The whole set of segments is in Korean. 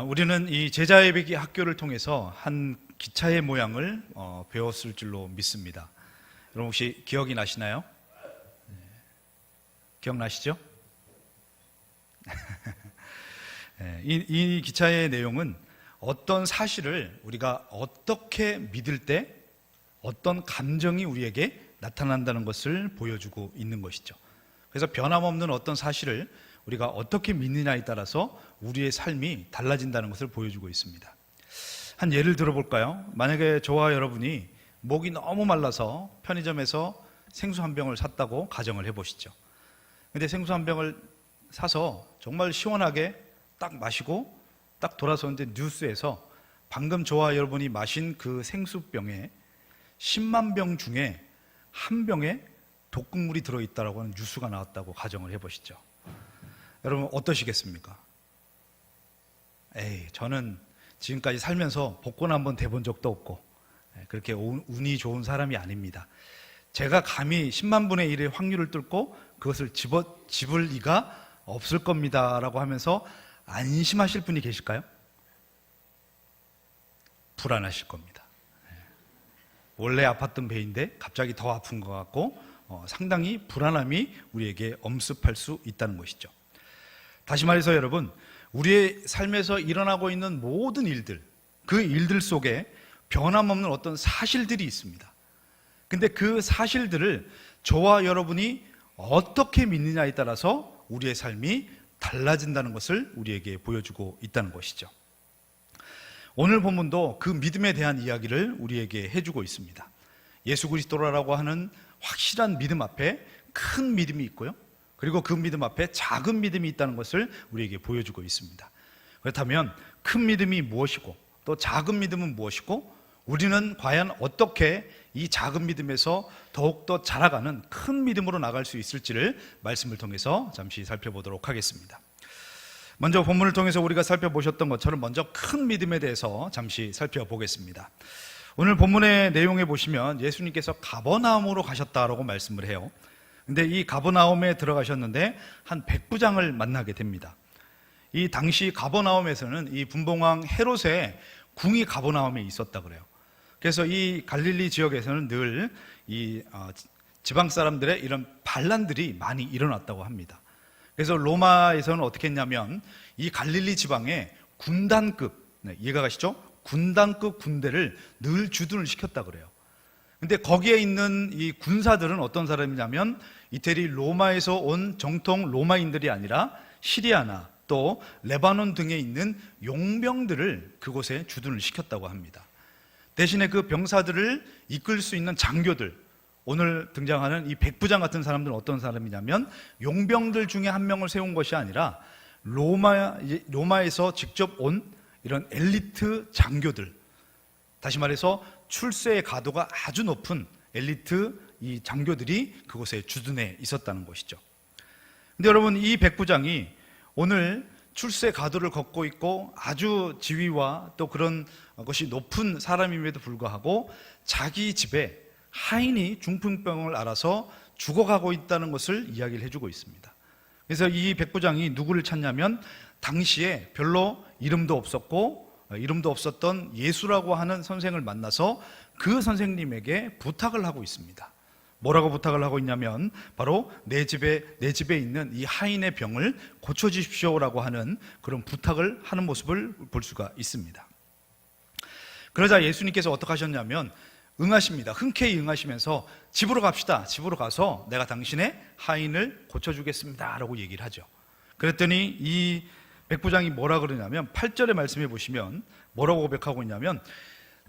우리는 이 제자의 배기 학교를 통해서 한 기차의 모양을 배웠을 줄로 믿습니다. 여러분 혹시 기억이 나시나요? 기억나시죠? 이 기차의 내용은 어떤 사실을 우리가 어떻게 믿을 때 어떤 감정이 우리에게 나타난다는 것을 보여주고 있는 것이죠. 그래서 변함없는 어떤 사실을 우리가 어떻게 믿느냐에 따라서 우리의 삶이 달라진다는 것을 보여주고 있습니다. 한 예를 들어볼까요? 만약에 저와 여러분이 목이 너무 말라서 편의점에서 생수 한 병을 샀다고 가정을 해보시죠. 근데 생수 한 병을 사서 정말 시원하게 딱 마시고 딱 돌아서는데 뉴스에서 방금 저와 여러분이 마신 그 생수병에 10만 병 중에 한 병에 독극물이 들어있다고 하는 뉴스가 나왔다고 가정을 해보시죠. 여러분 어떠시겠습니까? 저는 지금까지 살면서 복권 한번 대본 적도 없고 그렇게 운이 좋은 사람이 아닙니다. 제가 감히 10만 분의 1의 확률을 뚫고 그것을 집을 리가 없을 겁니다 라고 하면서 안심하실 분이 계실까요? 불안하실 겁니다. 원래 아팠던 배인데 갑자기 더 아픈 것 같고 상당히 불안함이 우리에게 엄습할 수 있다는 것이죠. 다시 말해서 여러분, 우리의 삶에서 일어나고 있는 모든 일들, 그 일들 속에 변함없는 어떤 사실들이 있습니다. 근데 그 사실들을 저와 여러분이 어떻게 믿느냐에 따라서 우리의 삶이 달라진다는 것을 우리에게 보여주고 있다는 것이죠. 오늘 본문도 그 믿음에 대한 이야기를 우리에게 해주고 있습니다. 예수 그리스도라고 하는 확실한 믿음 앞에 큰 믿음이 있고요, 그리고 그 믿음 앞에 작은 믿음이 있다는 것을 우리에게 보여주고 있습니다. 그렇다면 큰 믿음이 무엇이고 또 작은 믿음은 무엇이고 우리는 과연 어떻게 이 작은 믿음에서 더욱더 자라가는 큰 믿음으로 나갈 수 있을지를 말씀을 통해서 잠시 살펴보도록 하겠습니다. 먼저 본문을 통해서 우리가 살펴보셨던 것처럼 먼저 큰 믿음에 대해서 잠시 살펴보겠습니다. 오늘 본문의 내용에 보시면 예수님께서 가버나움으로 가셨다라고 말씀을 해요. 근데 이 가버나움에 들어가셨는데 한 백부장을 만나게 됩니다. 이 당시 가버나움에서는 이 분봉왕 헤롯의 궁이 가버나움에 있었다 그래요. 그래서 이 갈릴리 지역에서는 늘 이 지방 사람들의 이런 반란들이 많이 일어났다고 합니다. 그래서 로마에서는 어떻게 했냐면 이 갈릴리 지방에 군단급, 이해가 가시죠? 군단급 군대를 늘 주둔을 시켰다 그래요. 근데 거기에 있는 이 군사들은 어떤 사람이냐면 이태리 로마에서 온 정통 로마인들이 아니라 시리아나 또 레바논 등에 있는 용병들을 그곳에 주둔을 시켰다고 합니다. 대신에 그 병사들을 이끌 수 있는 장교들, 오늘 등장하는 이 백부장 같은 사람들은 어떤 사람이냐면 용병들 중에 한 명을 세운 것이 아니라 로마에서 직접 온 이런 엘리트 장교들, 다시 말해서 출세의 가도가 아주 높은 엘리트 이 장교들이 그곳에 주둔해 있었다는 것이죠. 근데 여러분, 이 백부장이 오늘 출세 가도를 걷고 있고 아주 지위와 또 그런 것이 높은 사람임에도 불구하고 자기 집에 하인이 중풍병을 앓아서 죽어가고 있다는 것을 이야기를 해주고 있습니다. 그래서 이 백부장이 누구를 찾냐면 당시에 별로 이름도 없었던 예수라고 하는 선생을 만나서 그 선생님에게 부탁을 하고 있습니다. 뭐라고 부탁을 하고 있냐면 바로 내 집에 있는 이 하인의 병을 고쳐주십시오라고 하는 그런 부탁을 하는 모습을 볼 수가 있습니다. 그러자 예수님께서 어떻게 하셨냐면 응하십니다. 흔쾌히 응하시면서 집으로 갑시다. 집으로 가서 내가 당신의 하인을 고쳐주겠습니다 라고 얘기를 하죠. 그랬더니 이 백부장이 뭐라 그러냐면 8절의 말씀해 보시면 뭐라고 고백하고 있냐면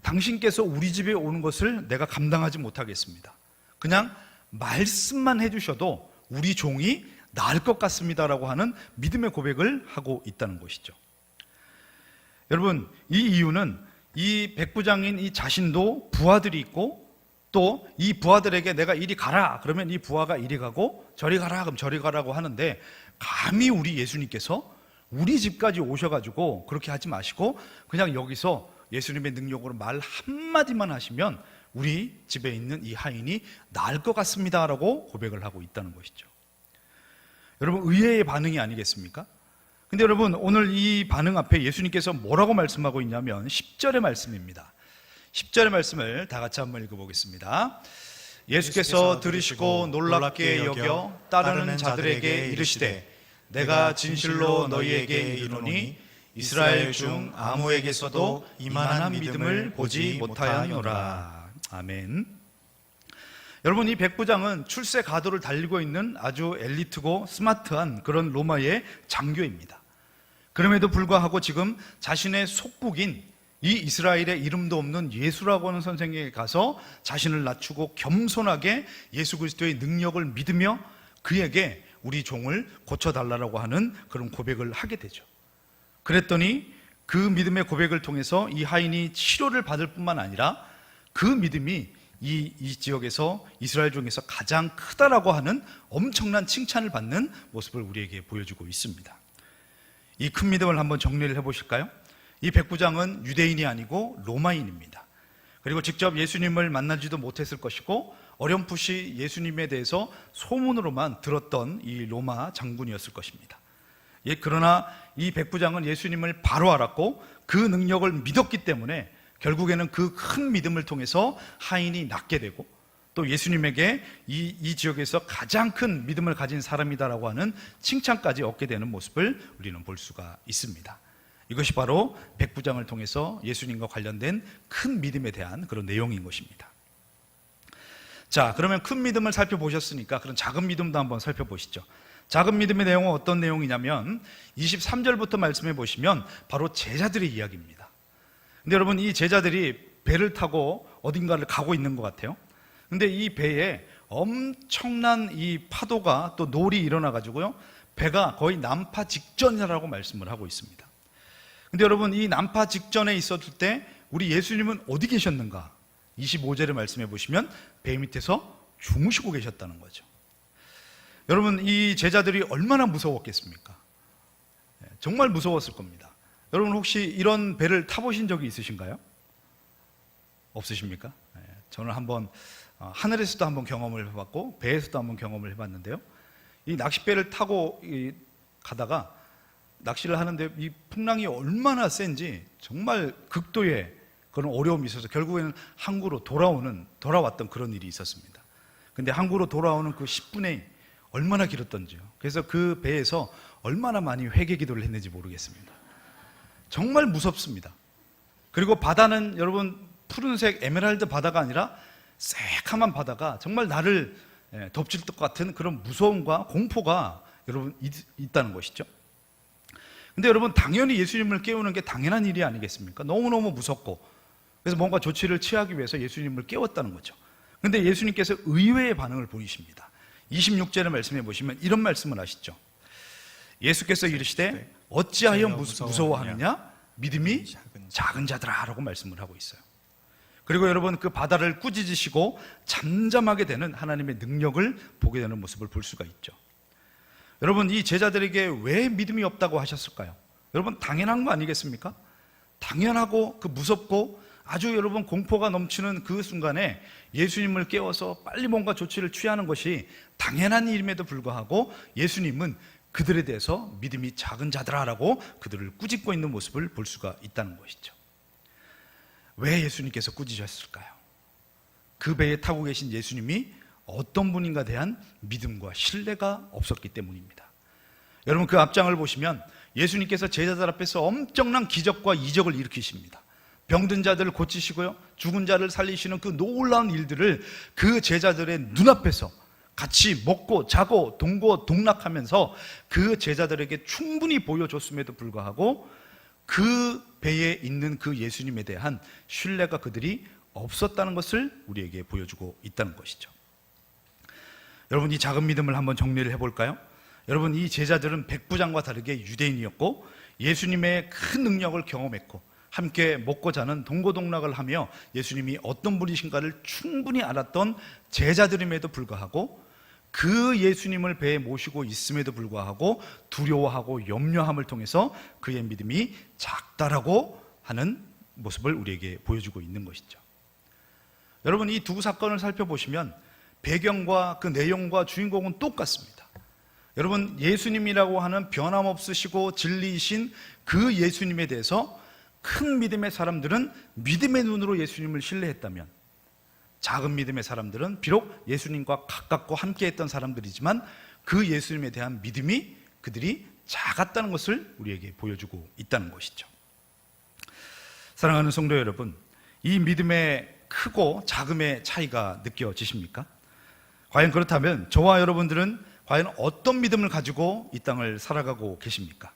당신께서 우리 집에 오는 것을 내가 감당하지 못하겠습니다. 그냥 말씀만 해주셔도 우리 종이 나을 것 같습니다 라고 하는 믿음의 고백을 하고 있다는 것이죠. 여러분, 이 이유는 이 백부장인 이 자신도 부하들이 있고 또 이 부하들에게 내가 이리 가라 그러면 이 부하가 이리 가고 저리 가라 그럼 저리 가라고 하는데 감히 우리 예수님께서 우리 집까지 오셔가지고 그렇게 하지 마시고 그냥 여기서 예수님의 능력으로 말 한마디만 하시면 우리 집에 있는 이 하인이 나을 것 같습니다 라고 고백을 하고 있다는 것이죠. 여러분, 의외의 반응이 아니겠습니까? 근데 여러분, 오늘 이 반응 앞에 예수님께서 뭐라고 말씀하고 있냐면 10절의 말씀입니다. 10절의 말씀을 다 같이 한번 읽어보겠습니다. 예수께서 들으시고 놀랍게 여겨 따르는 자들에게 이르시되 내가 진실로 너희에게 이르노니 이스라엘 중 아무에게서도 이만한 믿음을 보지 못하였노라. 아멘. 여러분, 이 백부장은 출세 가도를 달리고 있는 아주 엘리트고 스마트한 그런 로마의 장교입니다. 그럼에도 불구하고 지금 자신의 속국인 이 이스라엘의 이름도 없는 예수라고 하는 선생에게 가서 자신을 낮추고 겸손하게 예수 그리스도의 능력을 믿으며 그에게 우리 종을 고쳐달라고 하는 그런 고백을 하게 되죠. 그랬더니 그 믿음의 고백을 통해서 이 하인이 치료를 받을 뿐만 아니라 그 믿음이 이 지역에서 이스라엘 중에서 가장 크다라고 하는 엄청난 칭찬을 받는 모습을 우리에게 보여주고 있습니다. 이 큰 믿음을 한번 정리를 해보실까요? 이 백부장은 유대인이 아니고 로마인입니다. 그리고 직접 예수님을 만나지도 못했을 것이고 어렴풋이 예수님에 대해서 소문으로만 들었던 이 로마 장군이었을 것입니다. 그러나 이 백부장은 예수님을 바로 알았고 그 능력을 믿었기 때문에 결국에는 그 큰 믿음을 통해서 하인이 낫게 되고 또 예수님에게 이 지역에서 가장 큰 믿음을 가진 사람이다라고 하는 칭찬까지 얻게 되는 모습을 우리는 볼 수가 있습니다. 이것이 바로 백부장을 통해서 예수님과 관련된 큰 믿음에 대한 그런 내용인 것입니다. 자, 그러면 큰 믿음을 살펴보셨으니까 그런 작은 믿음도 한번 살펴보시죠. 작은 믿음의 내용은 어떤 내용이냐면 23절부터 말씀해 보시면 바로 제자들의 이야기입니다. 근데 여러분, 이 제자들이 배를 타고 어딘가를 가고 있는 것 같아요. 근데 이 배에 엄청난 이 파도가 또 놀이 일어나 가지고요, 배가 거의 난파 직전이라고 말씀을 하고 있습니다. 근데 여러분, 이 난파 직전에 있었을 때 우리 예수님은 어디 계셨는가? 25절의 말씀해 보시면 배 밑에서 주무시고 계셨다는 거죠. 여러분, 이 제자들이 얼마나 무서웠겠습니까? 정말 무서웠을 겁니다. 여러분, 혹시 이런 배를 타보신 적이 있으신가요? 없으십니까? 저는 한번 하늘에서도 한번 경험을 해봤고 배에서도 한번 경험을 해봤는데요, 이 낚싯배를 타고 가다가 낚시를 하는데 이 풍랑이 얼마나 센지 정말 극도의 그런 어려움이 있어서 결국에는 항구로 돌아왔던 그런 일이 있었습니다. 근데 항구로 돌아오는 그 10분의 얼마나 길었던지요. 그래서 그 배에서 얼마나 많이 회개 기도를 했는지 모르겠습니다. 정말 무섭습니다. 그리고 바다는 여러분 푸른색 에메랄드 바다가 아니라 새카만 바다가 정말 나를 덮칠 것 같은 그런 무서움과 공포가 여러분 있다는 것이죠. 근데 여러분, 당연히 예수님을 깨우는 게 당연한 일이 아니겠습니까? 너무너무 무섭고 그래서 뭔가 조치를 취하기 위해서 예수님을 깨웠다는 거죠. 근데 예수님께서 의외의 반응을 보이십니다. 26절의 말씀해 보시면 이런 말씀을 하시죠. 예수께서 이르시되 어찌하여 무서워하느냐? 믿음이 작은 자들아 라고 말씀을 하고 있어요. 그리고 여러분, 그 바다를 꾸짖으시고 잠잠하게 되는 하나님의 능력을 보게 되는 모습을 볼 수가 있죠. 여러분, 이 제자들에게 왜 믿음이 없다고 하셨을까요? 여러분, 당연한 거 아니겠습니까? 당연하고 그 무섭고 아주 여러분 공포가 넘치는 그 순간에 예수님을 깨워서 빨리 뭔가 조치를 취하는 것이 당연한 일임에도 불구하고 예수님은 그들에 대해서 믿음이 작은 자들아라고 그들을 꾸짖고 있는 모습을 볼 수가 있다는 것이죠. 왜 예수님께서 꾸짖으셨을까요? 그 배에 타고 계신 예수님이 어떤 분인가 대한 믿음과 신뢰가 없었기 때문입니다. 여러분, 그 앞장을 보시면 예수님께서 제자들 앞에서 엄청난 기적과 이적을 일으키십니다. 병든 자들을 고치시고요, 죽은 자를 살리시는 그 놀라운 일들을 그 제자들의 눈앞에서 같이 먹고 자고 동고동락하면서 그 제자들에게 충분히 보여줬음에도 불구하고 그 배에 있는 그 예수님에 대한 신뢰가 그들이 없었다는 것을 우리에게 보여주고 있다는 것이죠. 여러분, 이 작은 믿음을 한번 정리를 해볼까요? 여러분, 이 제자들은 백부장과 다르게 유대인이었고 예수님의 큰 능력을 경험했고 함께 먹고 자는 동고동락을 하며 예수님이 어떤 분이신가를 충분히 알았던 제자들임에도 불구하고 그 예수님을 배에 모시고 있음에도 불구하고 두려워하고 염려함을 통해서 그의 믿음이 작다라고 하는 모습을 우리에게 보여주고 있는 것이죠. 여러분, 이 두 사건을 살펴보시면 배경과 그 내용과 주인공은 똑같습니다. 여러분, 예수님이라고 하는 변함없으시고 진리이신 그 예수님에 대해서 큰 믿음의 사람들은 믿음의 눈으로 예수님을 신뢰했다면, 작은 믿음의 사람들은 비록 예수님과 가깝고 함께했던 사람들이지만 그 예수님에 대한 믿음이 그들이 작았다는 것을 우리에게 보여주고 있다는 것이죠. 사랑하는 성도 여러분, 이 믿음의 크고 작음의 차이가 느껴지십니까? 과연 그렇다면 저와 여러분들은 과연 어떤 믿음을 가지고 이 땅을 살아가고 계십니까?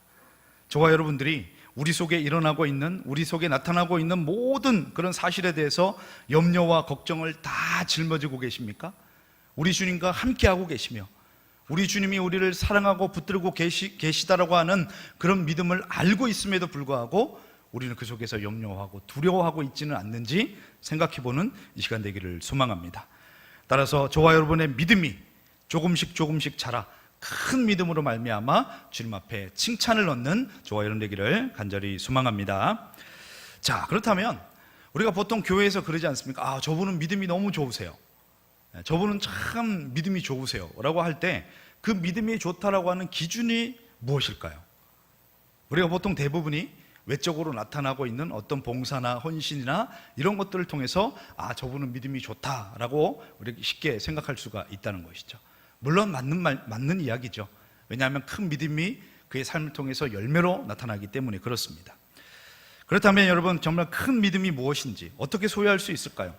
저와 여러분들이 우리 속에 일어나고 있는, 우리 속에 나타나고 있는 모든 그런 사실에 대해서 염려와 걱정을 다 짊어지고 계십니까? 우리 주님과 함께하고 계시며 우리 주님이 우리를 사랑하고 붙들고 계시다라고 하는 그런 믿음을 알고 있음에도 불구하고 우리는 그 속에서 염려하고 두려워하고 있지는 않는지 생각해보는 이 시간 되기를 소망합니다. 따라서 저와 여러분의 믿음이 조금씩 자라 큰 믿음으로 말미암아 주님 앞에 칭찬을 얻는 저와 여러분 되기를 간절히 소망합니다. 자, 그렇다면 우리가 보통 교회에서 그러지 않습니까? 저분은 믿음이 너무 좋으세요, 저분은 참 믿음이 좋으세요 라고 할 때 그 믿음이 좋다라고 하는 기준이 무엇일까요? 우리가 보통 대부분이 외적으로 나타나고 있는 어떤 봉사나 헌신이나 이런 것들을 통해서 저분은 믿음이 좋다라고 우리가 쉽게 생각할 수가 있다는 것이죠. 물론 맞는 이야기죠. 왜냐하면 큰 믿음이 그의 삶을 통해서 열매로 나타나기 때문에 그렇습니다. 그렇다면 여러분, 정말 큰 믿음이 무엇인지 어떻게 소유할 수 있을까요?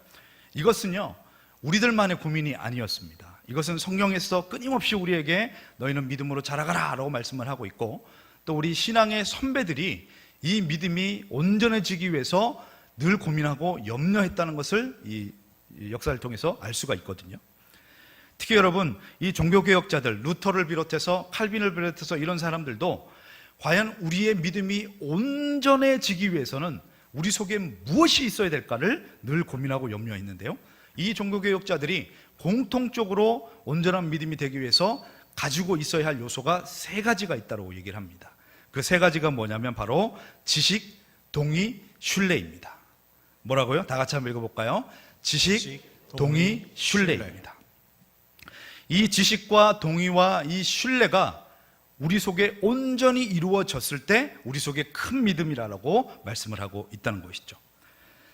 이것은요, 우리들만의 고민이 아니었습니다. 이것은 성경에서 끊임없이 우리에게 너희는 믿음으로 자라가라 라고 말씀을 하고 있고, 또 우리 신앙의 선배들이 이 믿음이 온전해지기 위해서 늘 고민하고 염려했다는 것을 이 역사를 통해서 알 수가 있거든요. 특히 여러분, 이 종교개혁자들, 루터를 비롯해서 칼빈을 비롯해서 이런 사람들도 과연 우리의 믿음이 온전해지기 위해서는 우리 속에 무엇이 있어야 될까를 늘 고민하고 염려했는데요, 이 종교개혁자들이 공통적으로 온전한 믿음이 되기 위해서 가지고 있어야 할 요소가 3가지가 있다고 얘기를 합니다. 그 3가지가 뭐냐면 바로 지식, 동의, 신뢰입니다. 뭐라고요? 다 같이 한번 읽어볼까요? 지식, 동의, 신뢰입니다. 이 지식과 동의와 이 신뢰가 우리 속에 온전히 이루어졌을 때 우리 속에 큰 믿음이라고 말씀을 하고 있다는 것이죠.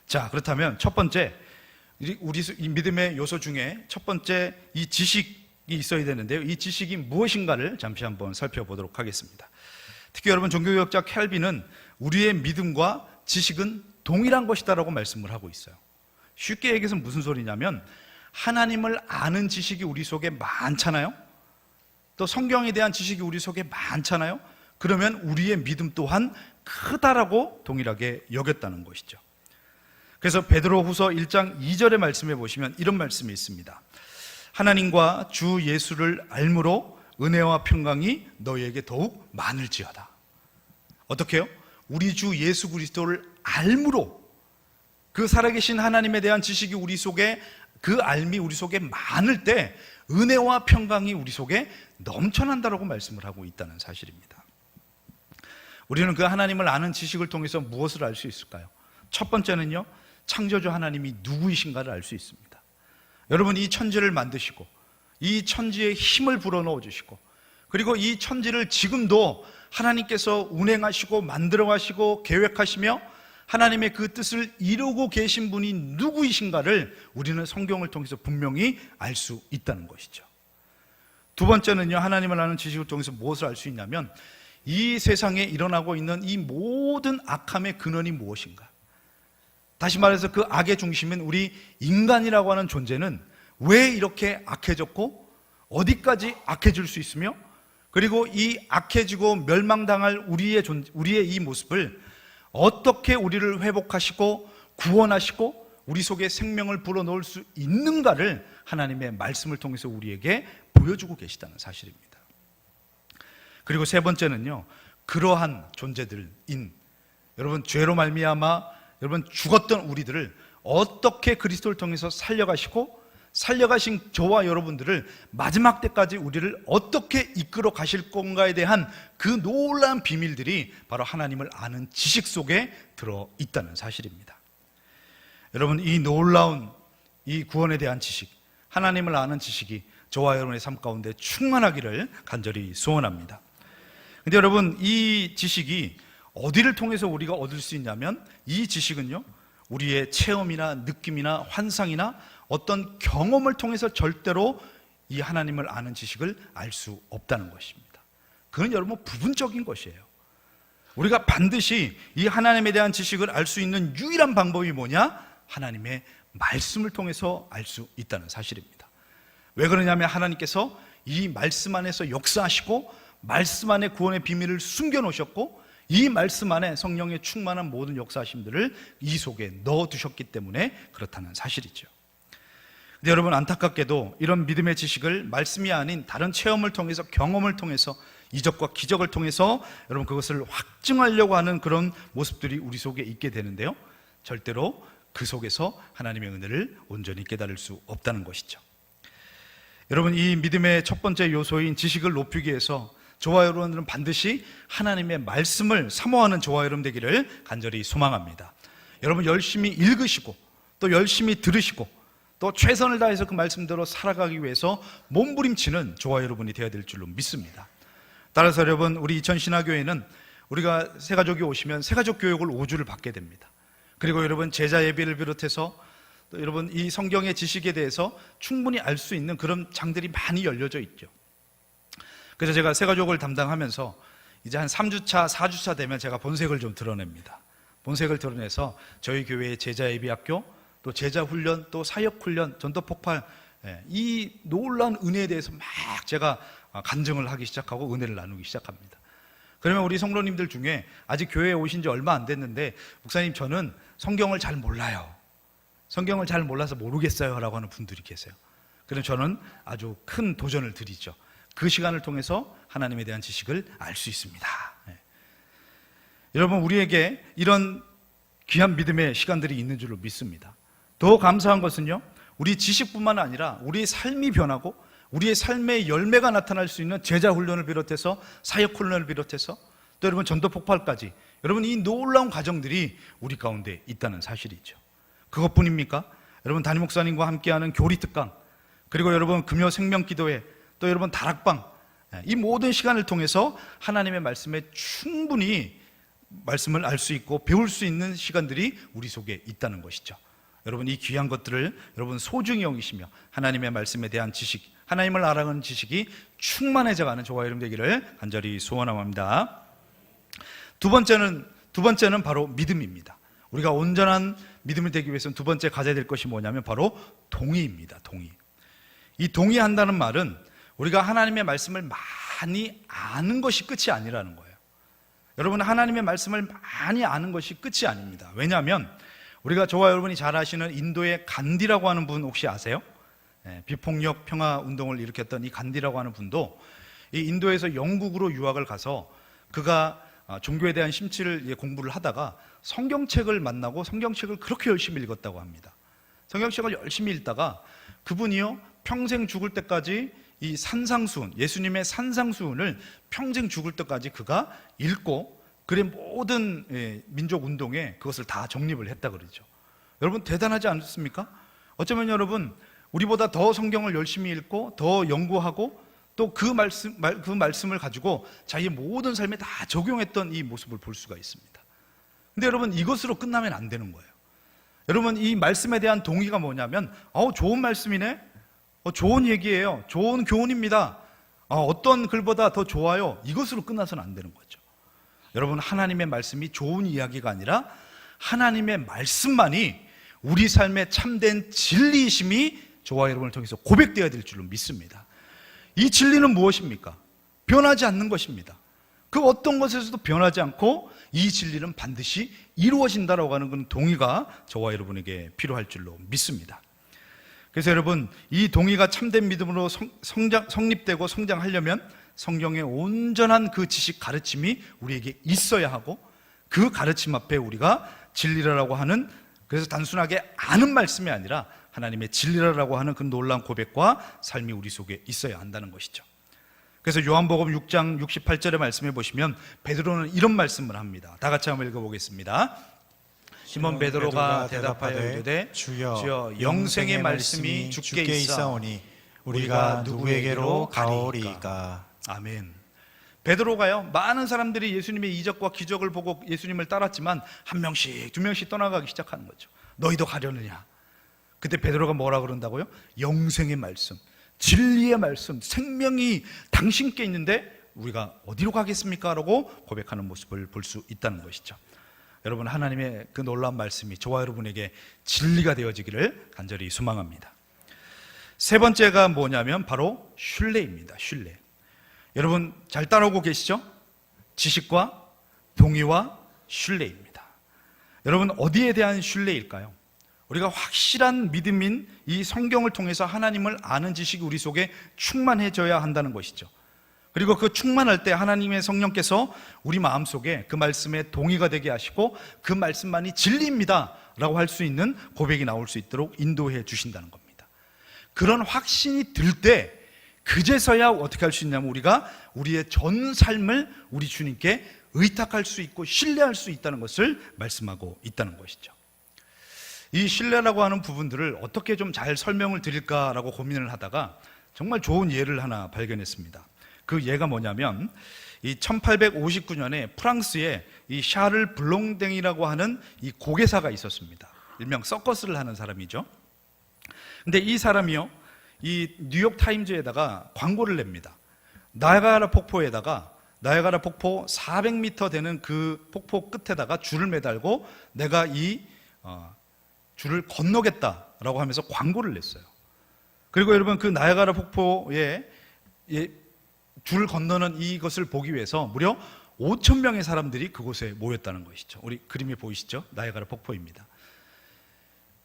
자, 그렇다면 첫 번째, 우리 이 믿음의 요소 중에 첫 번째 이 지식이 있어야 되는데요, 이 지식이 무엇인가를 잠시 한번 살펴보도록 하겠습니다. 특히 여러분, 종교개혁자 캘빈은 우리의 믿음과 지식은 동일한 것이다라고 말씀을 하고 있어요. 쉽게 얘기해서 무슨 소리냐면, 하나님을 아는 지식이 우리 속에 많잖아요. 또 성경에 대한 지식이 우리 속에 많잖아요. 그러면 우리의 믿음 또한 크다라고 동일하게 여겼다는 것이죠. 그래서 베드로후서 1장 2절의 말씀에 보시면 이런 말씀이 있습니다. 하나님과 주 예수를 알므로 은혜와 평강이 너희에게 더욱 많을지어다. 어떻게 해요? 우리 주 예수 그리스도를 알므로, 그 살아계신 하나님에 대한 지식이 우리 속에, 그 알미 우리 속에 많을 때 은혜와 평강이 우리 속에 넘쳐난다라고 말씀을 하고 있다는 사실입니다. 우리는 그 하나님을 아는 지식을 통해서 무엇을 알 수 있을까요? 첫 번째는요, 창조주 하나님이 누구이신가를 알 수 있습니다. 여러분, 이 천지를 만드시고 이 천지에 힘을 불어넣어 주시고, 그리고 이 천지를 지금도 하나님께서 운행하시고 만들어 가시고 계획하시며 하나님의 그 뜻을 이루고 계신 분이 누구이신가를 우리는 성경을 통해서 분명히 알 수 있다는 것이죠. 두 번째는요, 하나님을 아는 지식을 통해서 무엇을 알 수 있냐면, 이 세상에 일어나고 있는 이 모든 악함의 근원이 무엇인가. 다시 말해서 그 악의 중심은 우리 인간이라고 하는 존재는 왜 이렇게 악해졌고 어디까지 악해질 수 있으며, 그리고 이 악해지고 멸망당할 우리의 이 모습을 어떻게 우리를 회복하시고 구원하시고 우리 속에 생명을 불어넣을 수 있는가를 하나님의 말씀을 통해서 우리에게 보여주고 계시다는 사실입니다. 그리고 세 번째는요, 그러한 존재들인 여러분, 죄로 말미암아 여러분 죽었던 우리들을 어떻게 그리스도를 통해서 살려가신 저와 여러분들을 마지막 때까지 우리를 어떻게 이끌어 가실 건가에 대한 그 놀라운 비밀들이 바로 하나님을 아는 지식 속에 들어있다는 사실입니다. 여러분, 이 놀라운 이 구원에 대한 지식, 하나님을 아는 지식이 저와 여러분의 삶 가운데 충만하기를 간절히 소원합니다. 근데 여러분, 이 지식이 어디를 통해서 우리가 얻을 수 있냐면, 이 지식은요, 우리의 체험이나 느낌이나 환상이나 어떤 경험을 통해서 절대로 이 하나님을 아는 지식을 알 수 없다는 것입니다. 그건 여러분 부분적인 것이에요. 우리가 반드시 이 하나님에 대한 지식을 알 수 있는 유일한 방법이 뭐냐? 하나님의 말씀을 통해서 알 수 있다는 사실입니다. 왜 그러냐면 하나님께서 이 말씀 안에서 역사하시고 말씀 안에 구원의 비밀을 숨겨놓으셨고 이 말씀 안에 성령의 충만한 모든 역사하심들을 이 속에 넣어두셨기 때문에 그렇다는 사실이죠. 근데 여러분, 안타깝게도 이런 믿음의 지식을 말씀이 아닌 다른 체험을 통해서, 경험을 통해서, 이적과 기적을 통해서 여러분 그것을 확증하려고 하는 그런 모습들이 우리 속에 있게 되는데요, 절대로 그 속에서 하나님의 은혜를 온전히 깨달을 수 없다는 것이죠. 여러분, 이 믿음의 첫 번째 요소인 지식을 높이기 위해서 저와 여러분들은 반드시 하나님의 말씀을 사모하는 저와 여러분 되기를 간절히 소망합니다. 여러분, 열심히 읽으시고 또 열심히 들으시고 또 최선을 다해서 그 말씀대로 살아가기 위해서 몸부림치는 저와 여러분이 되어야 될 줄로 믿습니다. 따라서 여러분, 우리 이천신화교회는 우리가 새가족이 오시면 새가족 교육을 5주를 받게 됩니다. 그리고 여러분, 제자 예배를 비롯해서 또 여러분 이 성경의 지식에 대해서 충분히 알 수 있는 그런 장들이 많이 열려져 있죠. 그래서 제가 새가족을 담당하면서 이제 한 3주차, 4주차 되면 제가 본색을 좀 드러냅니다. 본색을 드러내서 저희 교회의 제자 예비학교, 또 제자 훈련, 또 사역 훈련, 전도 폭발, 이 놀라운 은혜에 대해서 막 제가 간증을 하기 시작하고 은혜를 나누기 시작합니다. 그러면 우리 성도님들 중에 아직 교회에 오신 지 얼마 안 됐는데, 목사님 저는 성경을 잘 몰라요, 성경을 잘 몰라서 모르겠어요 라고 하는 분들이 계세요. 그럼 저는 아주 큰 도전을 드리죠. 그 시간을 통해서 하나님에 대한 지식을 알 수 있습니다. 여러분, 우리에게 이런 귀한 믿음의 시간들이 있는 줄로 믿습니다. 더 감사한 것은요, 우리 지식뿐만 아니라 우리의 삶이 변하고 우리의 삶의 열매가 나타날 수 있는 제자 훈련을 비롯해서 사역 훈련을 비롯해서 또 여러분 전도 폭발까지, 여러분 이 놀라운 과정들이 우리 가운데 있다는 사실이죠. 그것뿐입니까? 여러분, 담임 목사님과 함께하는 교리 특강, 그리고 여러분 금요 생명기도회, 또 여러분 다락방, 이 모든 시간을 통해서 하나님의 말씀에 충분히 말씀을 알 수 있고 배울 수 있는 시간들이 우리 속에 있다는 것이죠. 여러분, 이 귀한 것들을 여러분 소중히 여기시며 하나님의 말씀에 대한 지식, 하나님을 알아가는 지식이 충만해져가는 저와 여러분 되기를 간절히 소원합니다. 두 번째는 바로 믿음입니다. 우리가 온전한 믿음이 되기 위해서는 두 번째 가져야 될 것이 뭐냐면 바로 동의입니다. 동의. 이 동의한다는 말은 우리가 하나님의 말씀을 많이 아는 것이 끝이 아니라는 거예요. 여러분, 하나님의 말씀을 많이 아는 것이 끝이 아닙니다. 왜냐하면 우리가 저와 여러분이 잘 아시는 인도의 간디라고 하는 분 혹시 아세요? 비폭력 평화 운동을 일으켰던 이 간디라고 하는 분도 이 인도에서 영국으로 유학을 가서 그가 종교에 대한 심취를 공부를 하다가 성경책을 만나고 성경책을 그렇게 열심히 읽었다고 합니다. 성경책을 열심히 읽다가 그분이요, 평생 죽을 때까지 이 산상수훈, 예수님의 산상수훈을 평생 죽을 때까지 그가 읽고 그의 모든 민족 운동에 그것을 다 정립을 했다 그러죠. 여러분, 대단하지 않습니까? 어쩌면 여러분, 우리보다 더 성경을 열심히 읽고 더 연구하고 또 그 말씀을 가지고 자기의 모든 삶에 다 적용했던 이 모습을 볼 수가 있습니다. 근데 여러분, 이것으로 끝나면 안 되는 거예요. 여러분, 이 말씀에 대한 동의가 뭐냐면 좋은 말씀이네, 좋은 얘기예요, 좋은 교훈입니다, 어떤 글보다 더 좋아요, 이것으로 끝나서는 안 되는 거죠. 여러분, 하나님의 말씀이 좋은 이야기가 아니라 하나님의 말씀만이 우리 삶의 참된 진리이심이 저와 여러분을 통해서 고백되어야 될 줄로 믿습니다. 이 진리는 무엇입니까? 변하지 않는 것입니다. 그 어떤 것에서도 변하지 않고 이 진리는 반드시 이루어진다라고 하는 그런 동의가 저와 여러분에게 필요할 줄로 믿습니다. 그래서 여러분, 이 동의가 참된 믿음으로 성립되고 성장하려면 성경의 온전한 그 지식 가르침이 우리에게 있어야 하고, 그 가르침 앞에 우리가 진리라고 하는, 그래서 단순하게 아는 말씀이 아니라 하나님의 진리라고 하는 그 놀라운 고백과 삶이 우리 속에 있어야 한다는 것이죠. 그래서 요한복음 6장 68절의 말씀에 보시면 베드로는 이런 말씀을 합니다. 다 같이 한번 읽어보겠습니다. 시몬 베드로가 대답하여 이르되 주여 영생의 말씀이 주께 있사오니 우리가 누구에게로 가오리이까. 아멘. 베드로가요, 많은 사람들이 예수님의 이적과 기적을 보고 예수님을 따랐지만 한 명씩 두 명씩 떠나가기 시작하는 거죠. 너희도 가려느냐? 그때 베드로가 뭐라 그런다고요? 영생의 말씀, 진리의 말씀, 생명이 당신께 있는데 우리가 어디로 가겠습니까? 라고 고백하는 모습을 볼 수 있다는 것이죠. 여러분, 하나님의 그 놀라운 말씀이 저와 여러분에게 진리가 되어지기를 간절히 소망합니다. 세 번째가 뭐냐면 바로 신뢰입니다. 신뢰. 여러분 잘 따라오고 계시죠? 지식과 동의와 신뢰입니다. 여러분, 어디에 대한 신뢰일까요? 우리가 확실한 믿음인 이 성경을 통해서 하나님을 아는 지식이 우리 속에 충만해져야 한다는 것이죠. 그리고 그 충만할 때 하나님의 성령께서 우리 마음속에 그 말씀에 동의가 되게 하시고 그 말씀만이 진리입니다 라고 할 수 있는 고백이 나올 수 있도록 인도해 주신다는 겁니다. 그런 확신이 들 때 그제서야 어떻게 할 수 있냐면 우리가 우리의 전 삶을 우리 주님께 의탁할 수 있고 신뢰할 수 있다는 것을 말씀하고 있다는 것이죠. 이 신뢰라고 하는 부분들을 어떻게 좀 잘 설명을 드릴까라고 고민을 하다가 정말 좋은 예를 하나 발견했습니다. 그 예가 뭐냐면 이 1859년에 프랑스에 이 샤를 블롱댕이라고 하는 이 고개사가 있었습니다. 일명 서커스를 하는 사람이죠. 근데 이 사람이요, 이 뉴욕 타임즈에다가 광고를 냅니다. 나야가라 폭포에다가 나야가라 폭포 400m 되는 그 폭포 끝에다가 줄을 매달고 내가 이 줄을 건너겠다라고 하면서 광고를 냈어요. 그리고 여러분, 그 나야가라 폭포에 줄을 건너는 이것을 보기 위해서 무려 5,000명의 사람들이 그곳에 모였다는 것이죠. 우리 그림이 보이시죠? 나야가라 폭포입니다.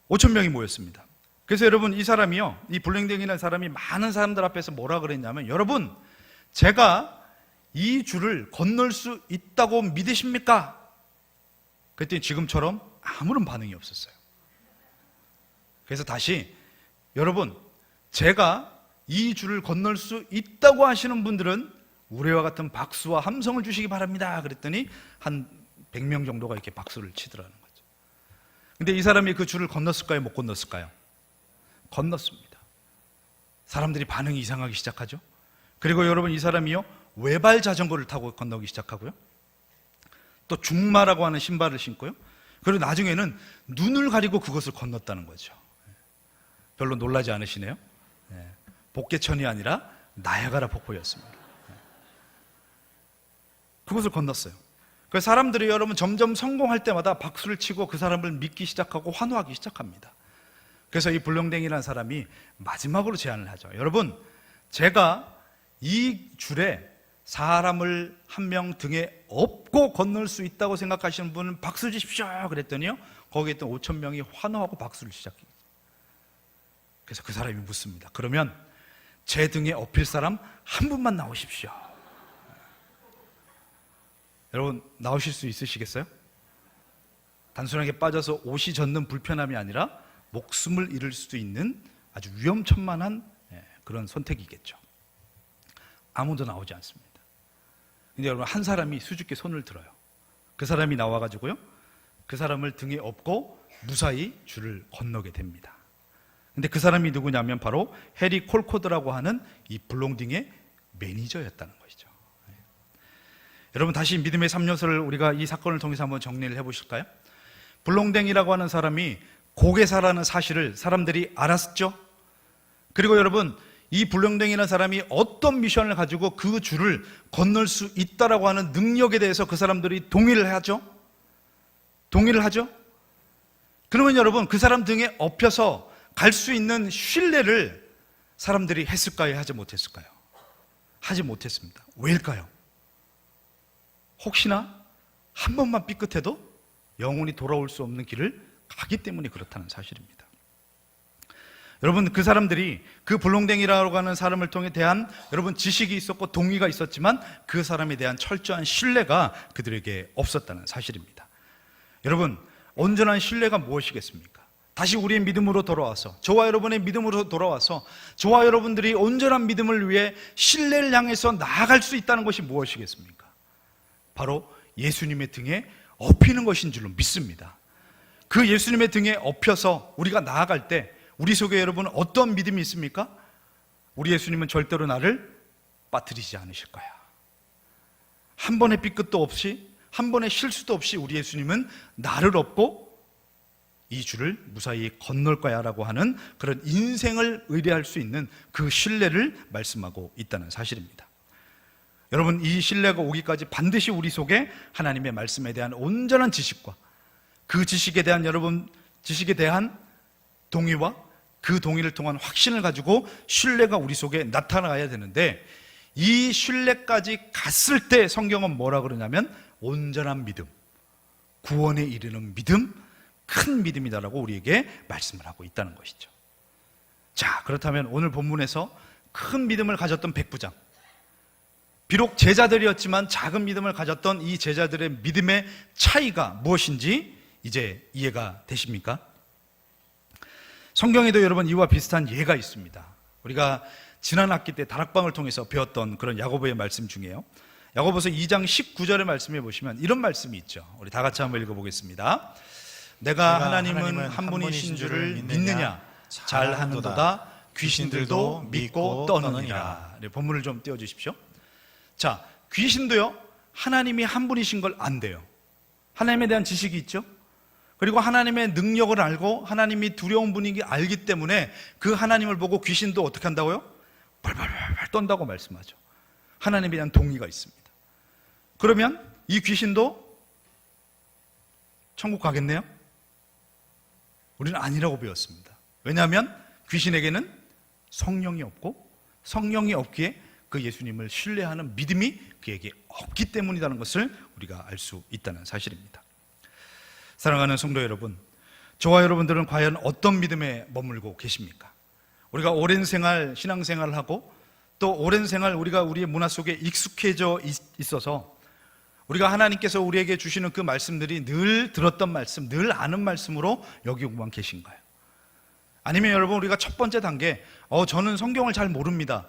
5,000명이 모였습니다. 그래서 여러분, 이 사람이요, 이 블랭댕이라는 사람이 많은 사람들 앞에서 뭐라 그랬냐면, 여러분, 제가 이 줄을 건널 수 있다고 믿으십니까? 그랬더니 지금처럼 아무런 반응이 없었어요. 그래서 다시, 여러분, 제가 이 줄을 건널 수 있다고 하시는 분들은 우리와 같은 박수와 함성을 주시기 바랍니다. 그랬더니 한 100명 정도가 이렇게 박수를 치더라는 거죠. 근데 이 사람이 그 줄을 건넜을까요? 못 건넜을까요? 건넜습니다. 사람들이 반응이 이상하기 시작하죠. 그리고 여러분, 이 사람이요, 외발 자전거를 타고 건너기 시작하고요, 또 중마라고 하는 신발을 신고요, 그리고 나중에는 눈을 가리고 그것을 건넜다는 거죠. 별로 놀라지 않으시네요. 복개천이 아니라 나야가라 폭포였습니다. 그것을 건넜어요. 그래서 사람들이 여러분 점점 성공할 때마다 박수를 치고 그 사람을 믿기 시작하고 환호하기 시작합니다. 그래서 이 블렁댕이라는 사람이 마지막으로 제안을 하죠. 여러분, 제가 이 줄에 사람을 한 명 등에 업고 건널 수 있다고 생각하시는 분은 박수 주십시오. 그랬더니요, 거기에 있던 5,000명이 환호하고 박수를 시작해요. 그래서 그 사람이 묻습니다. 그러면 제 등에 업힐 사람 한 분만 나오십시오. 여러분, 나오실 수 있으시겠어요? 단순하게 빠져서 옷이 젖는 불편함이 아니라 목숨을 잃을 수도 있는 아주 위험천만한 그런 선택이겠죠. 아무도 나오지 않습니다. 근데 여러분, 한 사람이 수줍게 손을 들어요. 그 사람이 나와가지고요, 그 사람을 등에 업고 무사히 줄을 건너게 됩니다. 근데 그 사람이 누구냐면 바로 해리 콜코드라고 하는 이 블롱딩의 매니저였다는 것이죠. 여러분, 다시 믿음의 3요소를 우리가 이 사건을 통해서 한번 정리를 해보실까요? 블롱댕이라고 하는 사람이 고개사라는 사실을 사람들이 알았죠. 그리고 여러분, 이 블렁댕이라는 사람이 어떤 미션을 가지고 그 줄을 건널 수 있다라고 하는 능력에 대해서 그 사람들이 동의를 하죠. 동의를 하죠. 그러면 여러분, 그 사람 등에 업혀서 갈 수 있는 신뢰를 사람들이 했을까요? 하지 못했을까요? 하지 못했습니다. 왜일까요? 혹시나 한 번만 삐끗해도 영원히 돌아올 수 없는 길을 가기 때문에 그렇다는 사실입니다. 여러분, 그 사람들이 그 블롱댕이라고 하는 사람을 통해 대한 여러분 지식이 있었고 동의가 있었지만 그 사람에 대한 철저한 신뢰가 그들에게 없었다는 사실입니다. 여러분, 온전한 신뢰가 무엇이겠습니까? 다시 우리의 믿음으로 돌아와서, 저와 여러분의 믿음으로 돌아와서 저와 여러분들이 온전한 믿음을 위해 신뢰를 향해서 나아갈 수 있다는 것이 무엇이겠습니까? 바로 예수님의 등에 업히는 것인 줄로 믿습니다. 그 예수님의 등에 업혀서 우리가 나아갈 때 우리 속에 여러분 어떤 믿음이 있습니까? 우리 예수님은 절대로 나를 빠뜨리지 않으실 거야. 한 번의 삐끗도 없이, 한 번의 실수도 없이 우리 예수님은 나를 업고 이 줄을 무사히 건널 거야 라고 하는 그런 인생을 의뢰할 수 있는 그 신뢰를 말씀하고 있다는 사실입니다. 여러분, 이 신뢰가 오기까지 반드시 우리 속에 하나님의 말씀에 대한 온전한 지식과 그 지식에 대한 지식에 대한 동의와 그 동의를 통한 확신을 가지고 신뢰가 우리 속에 나타나야 되는데, 이 신뢰까지 갔을 때 성경은 뭐라 그러냐면 온전한 믿음, 구원에 이르는 믿음, 큰 믿음이다라고 우리에게 말씀을 하고 있다는 것이죠. 자, 그렇다면 오늘 본문에서 큰 믿음을 가졌던 백부장, 비록 제자들이었지만 작은 믿음을 가졌던 이 제자들의 믿음의 차이가 무엇인지 이제 이해가 되십니까? 성경에도 여러분 이와 비슷한 예가 있습니다. 우리가 지난 학기 때 다락방을 통해서 배웠던 그런 야고보의 말씀 중에요, 야고보서 2장 19절의 말씀에 보시면 이런 말씀이 있죠. 우리 다 같이 한번 읽어보겠습니다. 내가 하나님은 한 분이신 줄을 믿느냐? 잘하는도다. 귀신들도 믿고 떠느니라. 네, 본문을 좀 띄워주십시오. 자, 귀신도요, 하나님이 한 분이신 걸 안대요. 하나님에 대한 지식이 있죠. 그리고 하나님의 능력을 알고 하나님이 두려운 분이기 알기 때문에 그 하나님을 보고 귀신도 어떻게 한다고요? 발발발 떤다고 말씀하죠. 하나님에 대한 동의가 있습니다. 그러면 이 귀신도 천국 가겠네요? 우리는 아니라고 배웠습니다. 왜냐하면 귀신에게는 성령이 없고, 성령이 없기에 그 예수님을 신뢰하는 믿음이 그에게 없기 때문이라는 것을 우리가 알 수 있다는 사실입니다. 사랑하는 성도 여러분, 저와 여러분들은 과연 어떤 믿음에 머물고 계십니까? 우리가 오랜 생활, 신앙생활을 하고 또 오랜 생활 우리가 우리의 문화 속에 익숙해져 있어서 우리가 하나님께서 우리에게 주시는 그 말씀들이 늘 들었던 말씀, 늘 아는 말씀으로 여기고만 계신가요? 아니면 여러분, 우리가 첫 번째 단계, 저는 성경을 잘 모릅니다.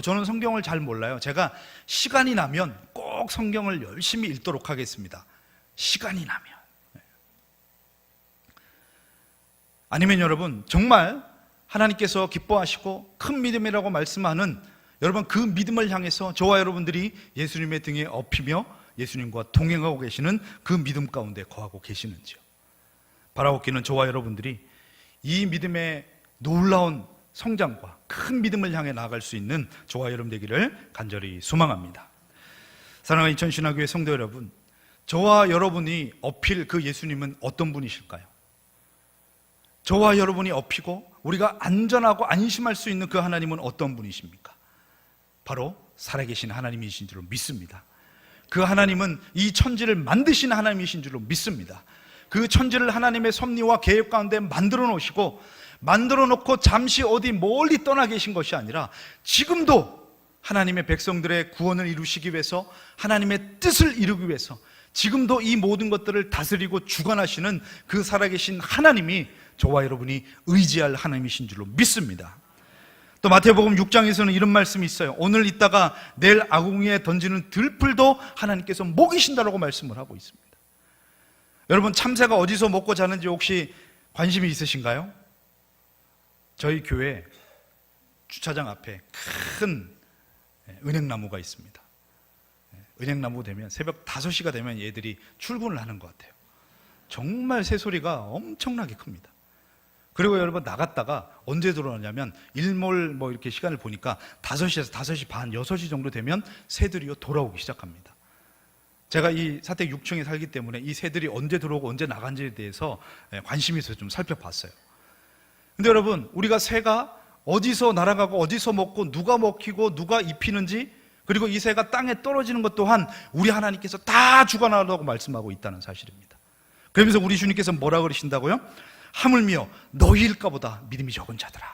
저는 성경을 잘 몰라요. 제가 시간이 나면 꼭 성경을 열심히 읽도록 하겠습니다. 시간이 나면. 아니면 여러분, 정말 하나님께서 기뻐하시고 큰 믿음이라고 말씀하는 여러분, 그 믿음을 향해서 저와 여러분들이 예수님의 등에 업히며 예수님과 동행하고 계시는 그 믿음 가운데 거하고 계시는지요? 바라옵기는 저와 여러분들이 이 믿음의 놀라운 성장과 큰 믿음을 향해 나아갈 수 있는 저와 여러분 되기를 간절히 소망합니다. 사랑하는 인천신학교의 성도 여러분, 저와 여러분이 업힐 그 예수님은 어떤 분이실까요? 저와 여러분이 업히고 우리가 안전하고 안심할 수 있는 그 하나님은 어떤 분이십니까? 바로 살아계신 하나님이신 줄로 믿습니다. 그 하나님은 이 천지를 만드신 하나님이신 줄로 믿습니다. 그 천지를 하나님의 섭리와 계획 가운데 만들어 놓으시고, 만들어 놓고 잠시 어디 멀리 떠나 계신 것이 아니라 지금도 하나님의 백성들의 구원을 이루시기 위해서, 하나님의 뜻을 이루기 위해서 지금도 이 모든 것들을 다스리고 주관하시는 그 살아계신 하나님이 저와 여러분이 의지할 하나님이신 줄로 믿습니다. 또 마태복음 6장에서는 이런 말씀이 있어요. 오늘 있다가 내일 아궁이에 던지는 들풀도 하나님께서 먹이신다라고 말씀을 하고 있습니다. 여러분, 참새가 어디서 먹고 자는지 혹시 관심이 있으신가요? 저희 교회 주차장 앞에 큰 은행나무가 있습니다. 은행나무 되면 새벽 5시가 되면 얘들이 출근을 하는 것 같아요. 정말 새소리가 엄청나게 큽니다. 그리고 여러분, 나갔다가 언제 들어오냐면 일몰 이렇게 시간을 보니까 5시에서 5시 반, 6시 정도 되면 새들이요 돌아오기 시작합니다. 제가 이 사택 6층에 살기 때문에 이 새들이 언제 들어오고 언제 나간지에 대해서 관심이 있어서 좀 살펴봤어요. 근데 여러분, 우리가 새가 어디서 날아가고 어디서 먹고 누가 먹히고 누가 입히는지, 그리고 이 새가 땅에 떨어지는 것 또한 우리 하나님께서 다 주관하라고 말씀하고 있다는 사실입니다. 그러면서 우리 주님께서 뭐라 그러신다고요? 하물며 너희일까 보다 믿음이 적은 자들아.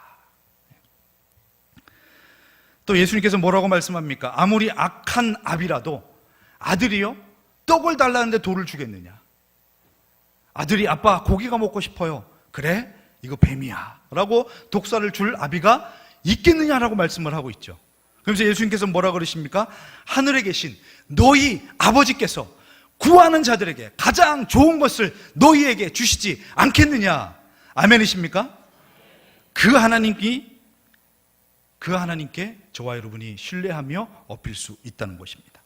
또 예수님께서 뭐라고 말씀합니까? 아무리 악한 아비라도 아들이요 떡을 달라는데 돌을 주겠느냐? 아들이 아빠 고기가 먹고 싶어요. 그래? 이거 뱀이야 라고 독사를 줄 아비가 있겠느냐라고 말씀을 하고 있죠. 그러면서 예수님께서 뭐라 그러십니까? 하늘에 계신 너희 아버지께서 구하는 자들에게 가장 좋은 것을 너희에게 주시지 않겠느냐? 아멘이십니까? 그 하나님이 그 하나님께 저와 여러분이 신뢰하며 엎일 수 있다는 것입니다.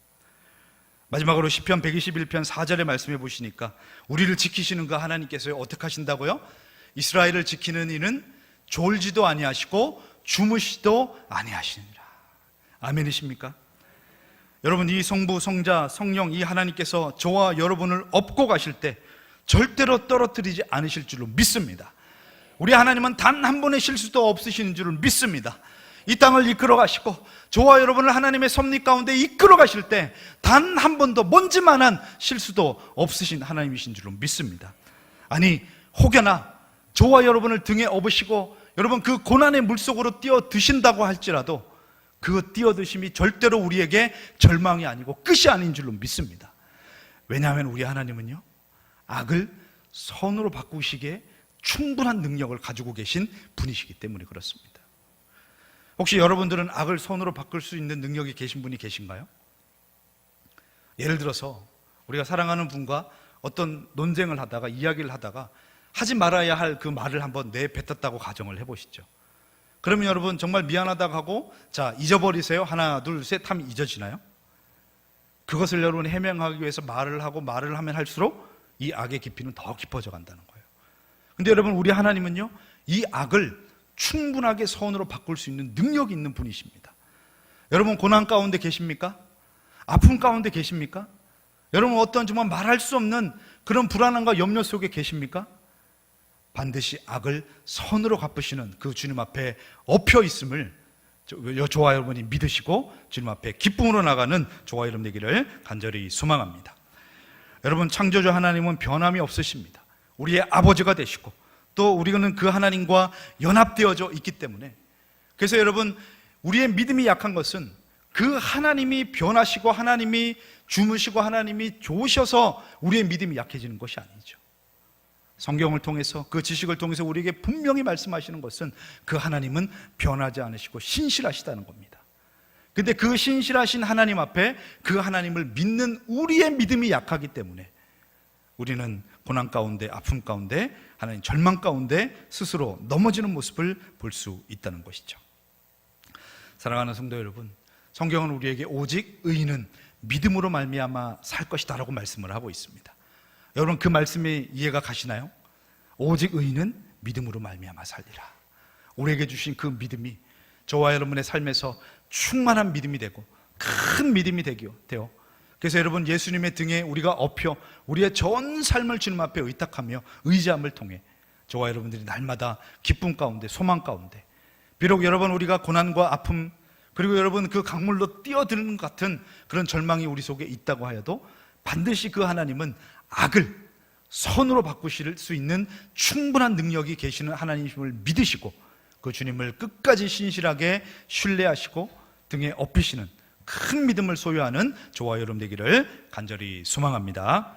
마지막으로 시편 121편 4절의 말씀해 보시니까 우리를 지키시는 그 하나님께서 어떻게 하신다고요? 이스라엘을 지키는 이는 졸지도 아니하시고 주무시도 아니하시니라. 아멘이십니까? 여러분, 이 성부, 성자, 성령 이 하나님께서 저와 여러분을 업고 가실 때 절대로 떨어뜨리지 않으실 줄로 믿습니다. 우리 하나님은 단 한 번의 실수도 없으시는 줄을 믿습니다. 이 땅을 이끌어 가시고 저와 여러분을 하나님의 섭리 가운데 이끌어 가실 때 단 한 번도 먼지만한 실수도 없으신 하나님이신 줄로 믿습니다. 아니, 혹여나 저와 여러분을 등에 업으시고 여러분 그 고난의 물속으로 뛰어드신다고 할지라도 그 뛰어드심이 절대로 우리에게 절망이 아니고 끝이 아닌 줄로 믿습니다. 왜냐하면 우리 하나님은요, 악을 선으로 바꾸시기에 충분한 능력을 가지고 계신 분이시기 때문에 그렇습니다. 혹시 여러분들은 악을 선으로 바꿀 수 있는 능력이 계신 분이 계신가요? 예를 들어서 우리가 사랑하는 분과 어떤 논쟁을 하다가 이야기를 하다가 하지 말아야 할 그 말을 한번 내뱉었다고 가정을 해보시죠. 그러면 여러분 정말 미안하다고 하고 자 잊어버리세요. 하나 둘 셋 하면 잊어지나요? 그것을 여러분이 해명하기 위해서 말을 하면 할수록 이 악의 깊이는 더 깊어져 간다는 거예요. 근데 여러분 우리 하나님은요, 이 악을 충분하게 선으로 바꿀 수 있는 능력이 있는 분이십니다. 여러분 고난 가운데 계십니까? 아픔 가운데 계십니까? 여러분 어떤 정말 말할 수 없는 그런 불안함과 염려 속에 계십니까? 반드시 악을 선으로 갚으시는 그 주님 앞에 엎혀 있음을 저와 여러분이 믿으시고 주님 앞에 기쁨으로 나가는 저와 여러분 되기를 간절히 소망합니다. 여러분 창조주 하나님은 변함이 없으십니다. 우리의 아버지가 되시고 또 우리는 그 하나님과 연합되어져 있기 때문에, 그래서 여러분 우리의 믿음이 약한 것은 그 하나님이 변하시고 하나님이 주무시고 하나님이 좋으셔서 우리의 믿음이 약해지는 것이 아니죠. 성경을 통해서 그 지식을 통해서 우리에게 분명히 말씀하시는 것은 그 하나님은 변하지 않으시고 신실하시다는 겁니다. 근데 그 신실하신 하나님 앞에 그 하나님을 믿는 우리의 믿음이 약하기 때문에 우리는 고난 가운데, 아픔 가운데, 하나님 절망 가운데 스스로 넘어지는 모습을 볼 수 있다는 것이죠. 사랑하는 성도 여러분, 성경은 우리에게 오직 의인은 믿음으로 말미암아 살 것이다 라고 말씀을 하고 있습니다. 여러분 그 말씀이 이해가 가시나요? 오직 의인은 믿음으로 말미암아 살리라. 우리에게 주신 그 믿음이 저와 여러분의 삶에서 충만한 믿음이 되고 큰 믿음이 되어, 그래서 여러분 예수님의 등에 우리가 엎여 우리의 전 삶을 주님 앞에 의탁하며 의지함을 통해 저와 여러분들이 날마다 기쁨 가운데, 소망 가운데, 비록 여러분 우리가 고난과 아픔 그리고 여러분 그 강물로 뛰어드는 것 같은 그런 절망이 우리 속에 있다고 하여도 반드시 그 하나님은 악을 선으로 바꾸실 수 있는 충분한 능력이 계시는 하나님임을 믿으시고 그 주님을 끝까지 신실하게 신뢰하시고 등에 업히시는 큰 믿음을 소유하는 저와 여러분 되기를 간절히 소망합니다.